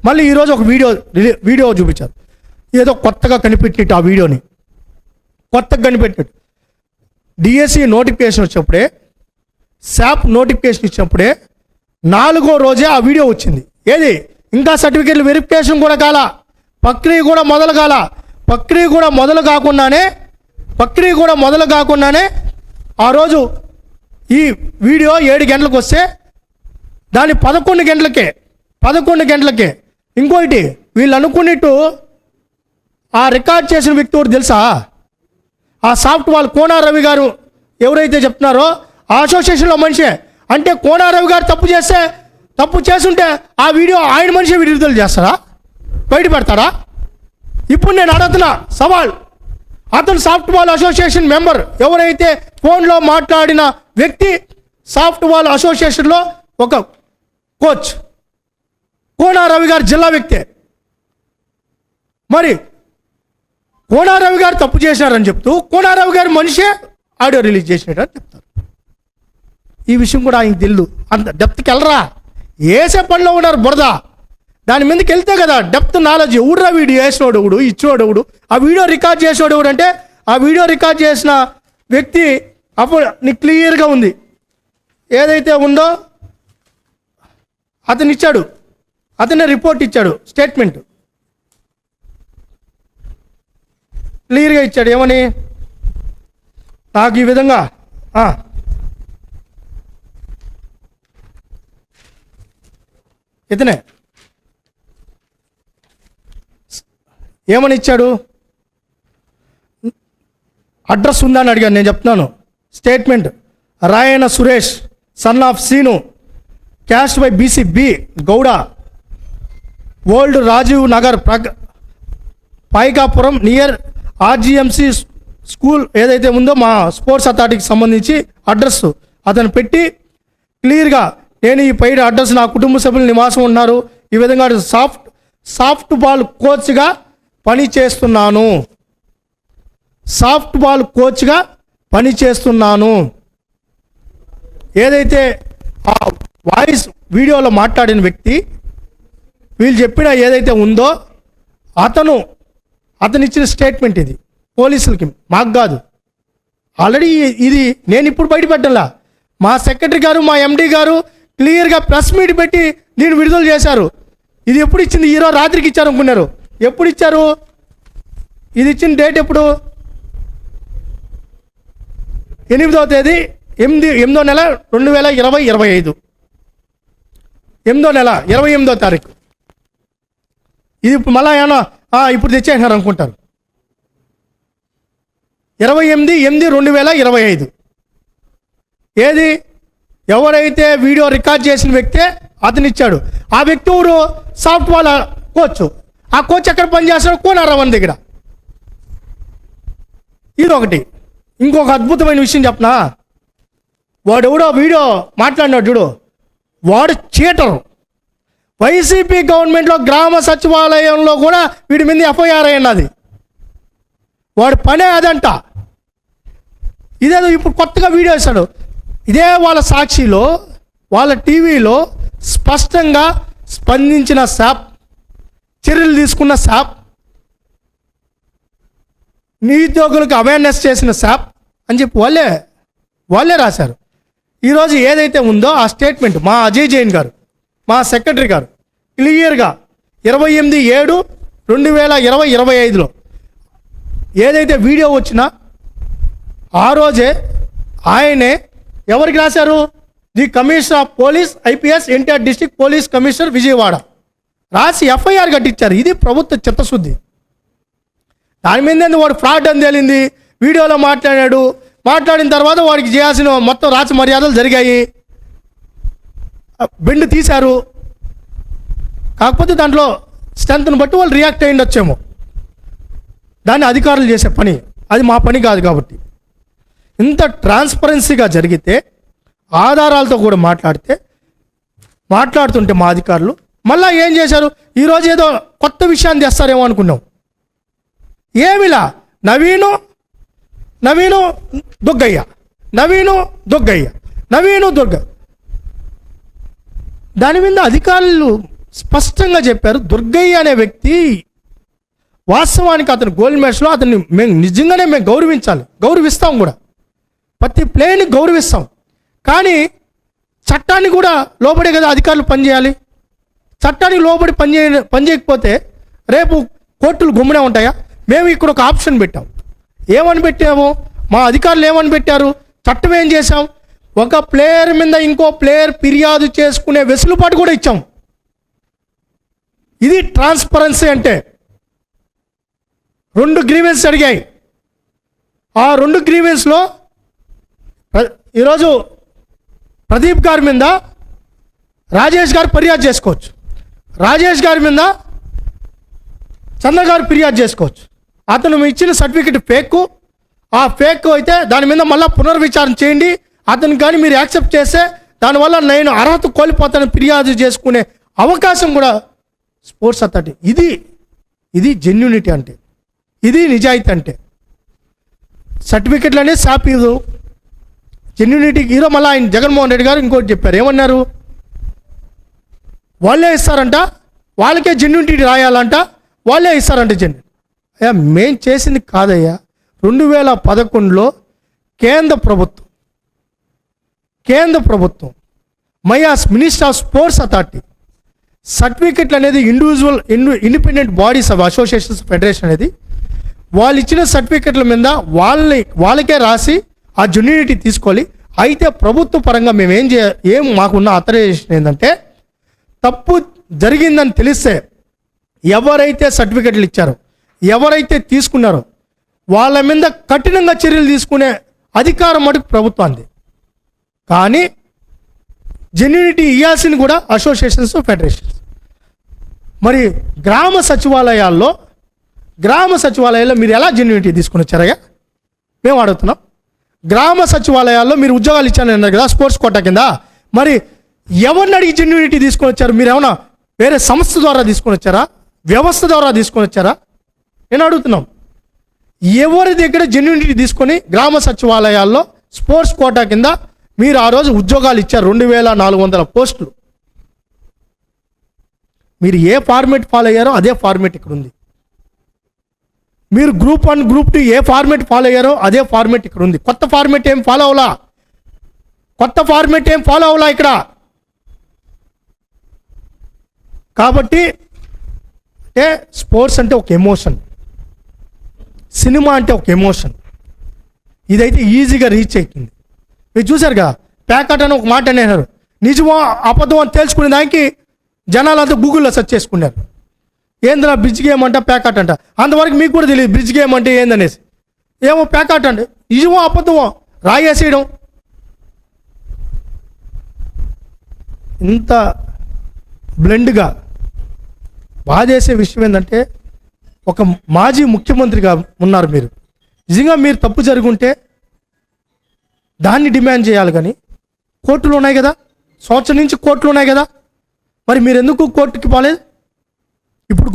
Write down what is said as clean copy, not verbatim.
మళ్ళీ ఈరోజు ఒక వీడియో చూపించారు. ఏదో కొత్తగా కనిపెట్టినట్టు ఆ వీడియోని కొత్తగా కనిపెట్టినట్టు డిఎస్సి నోటిఫికేషన్ వచ్చినప్పుడే, శాప్ నోటిఫికేషన్ ఇచ్చినప్పుడే 4వ రోజే ఆ వీడియో వచ్చింది. ఏది ఇంకా సర్టిఫికేట్లు వెరిఫికేషన్ కూడా కాలా, ప్రక్రియ కూడా మొదలు కాకుండానే ఆ రోజు ఈ వీడియో 7 గంటలకు వస్తే దాన్ని 11 గంటలకే ఇంకోటి వీళ్ళు అనుకున్నట్టు ఆ రికార్డ్ చేసిన వ్యక్తి కూడా తెలుసా? ఆ సాఫ్ట్ వాల్ కోనా రవి గారు ఎవరైతే చెప్తున్నారో ఆ అసోసియేషన్లో మనిషే. అంటే కోనా రవి గారు తప్పు చేస్తుంటే ఆ వీడియో ఆయన మనిషి విడుదల చేస్తారా, బయట పెడతారా? ఇప్పుడు నేను అడుగుతున్నా సవాల్, అతను సాఫ్ట్ బాల్ అసోసియేషన్ మెంబర్, ఎవరైతే ఫోన్లో మాట్లాడిన వ్యక్తి సాఫ్ట్ బాల్ అసోసియేషన్లో ఒక కోచ్ కోనా రవి గారు జిల్లా వ్యక్తే. మరి కోనా రవి గారు తప్పు చేశారని చెప్తూ కోనా రవి గారి మనిషే ఆడియో రిలీజ్ చేసినట్టు అని చెప్తారు. ఈ విషయం కూడా ఆయనకి తెలియదు. అంత డెప్త్కి వెళ్ళరా, వేసే పనిలో ఉన్నారు బురద. దాని మీదకి వెళ్తే కదా డెప్త్ నాలెడ్జ్. ఊడ్రా వీడియో వేసినోడు ఎవడు, ఇచ్చినోడు ఎవడు, ఆ వీడియో రికార్డ్ చేసినోడు ఎవడు అంటే ఆ వీడియో రికార్డ్ చేసిన వ్యక్తి అప్పుడు నీకు క్లియర్గా ఉంది. ఏదైతే ఉందో అతనే రిపోర్ట్ ఇచ్చాడు, స్టేట్మెంట్ క్లియర్గా ఇచ్చాడు. ఏమని, నాకు ఈ విధంగా ఇతనే ఏమని ఇచ్చాడు, అడ్రస్ ఉందా అని అడిగాను. నేను చెప్తున్నాను statement. Rayana Suresh son of Seenu, caste by BC B Gowda, old Rajiv Nagar Paikapuram near RGMC school ఏదైతే ఉందో మా స్పోర్ట్స్ అథారిటీకి సంబంధించి అడ్రస్ అతను పెట్టి క్లియర్గా, నేను ఈ పైన అడ్రస్ నా కుటుంబ సభ్యులు నివాసం ఉన్నారు, ఈ విధంగా సాఫ్ట్ బాల్ కోచ్గా పనిచేస్తున్నాను. ఏదైతే ఆ వాయిస్ వీడియోలో మాట్లాడిన వ్యక్తి వీళ్ళు చెప్పిన ఏదైతే ఉందో అతను ఇచ్చిన స్టేట్మెంట్ ఇది పోలీసులకి, మాకు కాదు. ఆల్రెడీ ఇది నేను ఇప్పుడు బయటపెట్టలా, మా సెక్రటరీ గారు మా ఎండి గారు క్లియర్గా ప్రెస్ మీట్ పెట్టి దీన్ని విడుదల చేశారు. ఇది ఎప్పుడు ఇచ్చింది? ఈరోజు రాత్రికి ఇచ్చారు అనుకున్నారు. ఎప్పుడు ఇచ్చారు? ఇది ఇచ్చిన డేట్ ఎప్పుడు? 8వ తేదీ 8వ నెల 2025, 8వ నెల 28వ తారీఖు. ఇది ఇప్పుడు మళ్ళా ఏమన్నా ఇప్పుడు తెచ్చేసినారు అనుకుంటారు. 28/8/2025. ఏది ఎవరైతే వీడియో రికార్డ్ చేసిన వ్యక్తే అతను ఇచ్చాడు. ఆ వ్యక్తి ఊరు సాఫ్ట్ బాల్ కోచ్. ఆ కోచ్ ఎక్కడ పనిచేస్తాడు? కోనారావన్ దగ్గర. ఇది ఒకటి. ఇంకొక అద్భుతమైన విషయం చెప్పనా, వాడెవడో వీడియో మాట్లాడినాడు చూడు, వాడు చీటరు. వైసీపీ గవర్నమెంట్లో గ్రామ సచివాలయంలో కూడా వీడి మీద ఎఫ్ఐఆర్ అయినది. వాడి పనే అదంట. ఇదేదో ఇప్పుడు కొత్తగా వీడియో ఇస్తాడు. ఇదే వాళ్ళ సాక్షిలో వాళ్ళ టీవీలో స్పష్టంగా స్పందించిన శాప్, చర్యలు తీసుకున్న శాప్, నిరుద్యోగులకు అవేర్నెస్ చేసిన శాప్ అని చెప్పి వాళ్ళే రాశారు. ఈరోజు ఏదైతే ఉందో ఆ స్టేట్మెంట్ మా అజయ్ జైన్ గారు, మా సెక్రటరీ గారు క్లియర్గా 28/7/2025లో ఏదైతే వీడియో వచ్చినా ఆ రోజే ఆయనే ఎవరికి రాశారు? The commissioner of police IPS NTR district police commissioner Vijayawada రాసి ఎఫ్ఐఆర్ కట్టించారు. ఇది ప్రభుత్వ చిత్తశుద్ధి. దాని మీద వాడు ఫ్రాడ్ అని తేలింది. వీడియోలో మాట్లాడిన తర్వాత వాడికి చేయాల్సిన మొత్తం రాచ మర్యాదలు జరిగాయి. బెండ్ తీశారు. కాకపోతే దాంట్లో స్ట్రెంత్ని బట్టి వాళ్ళు రియాక్ట్ అయ్యి ఉండొచ్చేమో. దాన్ని అధికారులు చేసే పని, అది మా పని కాదు. కాబట్టి ఇంత ట్రాన్స్పరెన్సీగా జరిగితే, ఆధారాలతో కూడా మాట్లాడుతుంటే మా అధికారులు మళ్ళీ ఏం చేశారు? ఈరోజు ఏదో కొత్త విషయాన్ని తెస్తారేమో అనుకున్నాం. ఏమిలా నవీను దొగ్గయ్య దాని మీద అధికారులు స్పష్టంగా చెప్పారు. దుర్గయ్య అనే వ్యక్తి వాస్తవానికి అతను గోల్డ్ మెడల్స్లో అతన్ని మేము గౌరవించాలి, గౌరవిస్తాం కూడా, ప్రతి ప్లేయర్ని గౌరవిస్తాం. కానీ చట్టాన్ని కూడా లోబడే కదా అధికారులు పనిచేయాలి. చట్టానికి లోబడి పనిచేయకపోతే రేపు కోర్టులు గుమ్మనే ఉంటాయా? మేము ఇక్కడ ఒక ఆప్షన్ పెట్టాం. ఏమని పెట్టాము? మా అధికారులు ఏమని పెట్టారు? చట్టం ఏం చేశాం? ఒక ప్లేయర్ మీద ఇంకో ప్లేయర్ ఫిర్యాదు చేసుకునే వెసులుబాటు కూడా ఇచ్చాం. ఇది ట్రాన్స్పరెన్సీ అంటే. 2 గ్రీవెన్స్ అడిగాయి. ఆ 2 గ్రీవెన్స్లో ఈరోజు ప్రదీప్ గారి మీద రాజేష్ గారు ఫిర్యాదు చేసుకోవచ్చు, రాజేష్ గారి మీద చంద్ర గారు ఫిర్యాదు చేసుకోవచ్చు. అతను ఇచ్చిన సర్టిఫికెట్ ఫేక్, ఆ ఫేక్ అయితే దాని మీద మళ్ళీ పునర్విచారణ చేయండి. అతను కానీ మీరు యాక్సెప్ట్ చేస్తే దానివల్ల నేను అర్హత కోల్పోతానని ఫిర్యాదు చేసుకునే అవకాశం కూడా స్పోర్ట్స్ అథారిటీ. ఇది జెన్యూనిటీ అంటే, ఇది నిజాయితీ అంటే. సర్టిఫికెట్లు అనేది సాపీదు జెన్యూనిటీకి. ఈరోజు మళ్ళీ ఆయన జగన్మోహన్ రెడ్డి గారు ఇంకోటి చెప్పారు. ఏమన్నారు? వాళ్ళే ఇస్తారంట, వాళ్ళకే జెన్యూనిటీ రాయాలంట, వాళ్ళే ఇస్తారంట జెన్యూనిటీ. అయ్యా మేం చేసింది కాదయ్యా. 2011లో కేంద్ర ప్రభుత్వం మయాస్ మినిస్టర్ ఆఫ్ స్పోర్ట్స్ అథారిటీ సర్టిఫికెట్లు అనేది independent bodies of associations federation అనేది వాళ్ళు ఇచ్చిన సర్టిఫికెట్ల మీద వాళ్ళకే రాసి ఆ జెన్యూనిటీ తీసుకోవాలి. అయితే ప్రభుత్వ పరంగా మేము మాకున్న అథరైజేషన్ ఏంటంటే, తప్పు జరిగిందని తెలిస్తే ఎవరైతే సర్టిఫికెట్లు ఇచ్చారో, ఎవరైతే తీసుకున్నారో వాళ్ళ మీద కఠినంగా చర్యలు తీసుకునే అధికారం మటుకు ప్రభుత్వానికి. కానీ జెన్యూనిటీ ఇవ్వాల్సింది కూడా అసోసియేషన్స్, ఫెడరేషన్స్. మరి గ్రామ సచివాలయాల్లో మీరు ఎలా జెన్యూనిటీ తీసుకుని వచ్చారయ్యా? మేము అడుగుతున్నాం. గ్రామ సచివాలయాల్లో మీరు ఉద్యోగాలు ఇచ్చానన్నారు కదా స్పోర్ట్స్ కోటా కింద, మరి ఎవరిని అడిగి జెన్యూనిటీ తీసుకొని వచ్చారు? మీరు ఏమన్నా వేరే సంస్థ ద్వారా తీసుకొని వచ్చారా? వ్యవస్థ ద్వారా తీసుకొని వచ్చారా? నేను అడుగుతున్నాం. ఎవరి దగ్గర జెన్యూనిటీ తీసుకొని గ్రామ సచివాలయాల్లో స్పోర్ట్స్ కోటా కింద మీరు ఆ రోజు ఉద్యోగాలు ఇచ్చారు? 2400 పోస్టులు. మీరు ఏ ఫార్మేట్ ఫాలో అయ్యారో అదే ఫార్మేట్ ఇక్కడ ఉంది. మీరు గ్రూప్ 1, గ్రూప్ 2 ఏ ఫార్మేట్ ఫాలో అయ్యారో అదే ఫార్మేట్ ఇక్కడ ఉంది. కొత్త ఫార్మేట్ ఏం ఫాలో అవలా ఇక్కడ. కాబట్టి అంటే స్పోర్ట్స్ అంటే ఒక ఎమోషన్, సినిమా అంటే ఒక ఎమోషన్. ఇదైతే ఈజీగా రీచ్ అవుతుంది. మీరు చూసారుగా, ప్యాకెట్ అని ఒక మాట అనేవారు. నిజమో అబద్ధం అని తెలుసుకునే దానికి జనాలంతా గూగుల్లో సెర్చ్ చేసుకున్నారు. ఏందన్నా బ్రిడ్జ్ గేమ్ అంట, ప్యాకెట్ అంట. అంతవరకు మీకు కూడా తెలియదు బ్రిడ్జ్ గేమ్ అంటే ఏందనేసి. ఏమో ప్యాకెట్ అంటే నిజమో అబద్ధమో రాయేసేయడం. ఇంత బ్లెండ్గా బాధేసే విషయం ఏంటంటే, ఒక మాజీ ముఖ్యమంత్రిగా ఉన్నారు మీరు. నిజంగా మీరు తప్పు జరుగుంటే దాన్ని డిమాండ్ చేయాలి. కానీ కోర్టులు ఉన్నాయి కదా, సంవత్సరం నుంచి కోర్టులు ఉన్నాయి కదా, మరి మీరు ఎందుకు కోర్టుకి పోలేదు? ఇప్పుడు